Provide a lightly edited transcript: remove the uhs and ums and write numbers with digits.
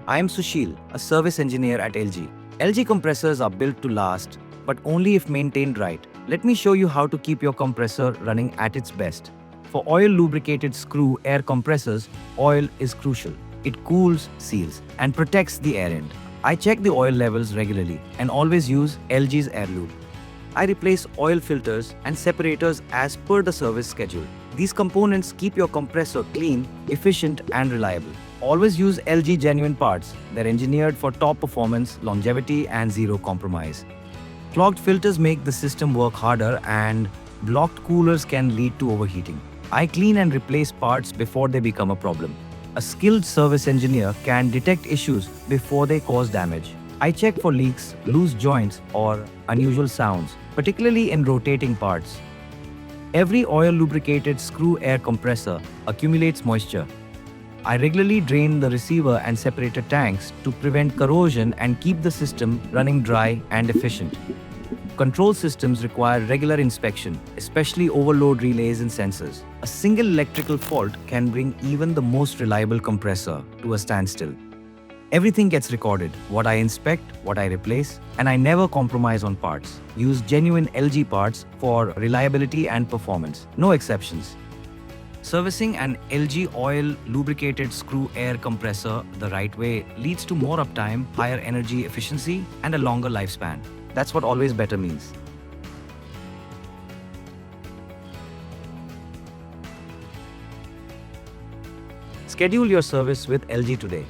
I am Sushil, a service engineer at ELGi. ELGi compressors are built to last, but only if maintained right. Let me show you how to keep your compressor running at its best. For oil-lubricated screw air compressors, oil is crucial. It cools, seals, and protects the air end. I check the oil levels regularly and always use ELGi's air lube. I replace oil filters and separators as per the service schedule. These components keep your compressor clean, efficient, and reliable. Always use ELGi genuine parts. They're engineered for top performance, longevity, and zero compromise. Clogged filters make the system work harder, and blocked coolers can lead to overheating. I clean and replace parts before they become a problem. A skilled service engineer can detect issues before they cause damage. I check for leaks, loose joints, or unusual sounds, particularly in rotating parts. Every oil-lubricated screw air compressor accumulates moisture. I regularly drain the receiver and separator tanks to prevent corrosion and keep the system running dry and efficient. Control systems require regular inspection, especially overload relays and sensors. A single electrical fault can bring even the most reliable compressor to a standstill. Everything gets recorded: what I inspect, what I replace, and I never compromise on parts. Use genuine ELGi parts for reliability and performance. No exceptions. Servicing an ELGi oil-lubricated screw air compressor the right way leads to more uptime, higher energy efficiency, and a longer lifespan. That's what always better means. Schedule your service with ELGi today.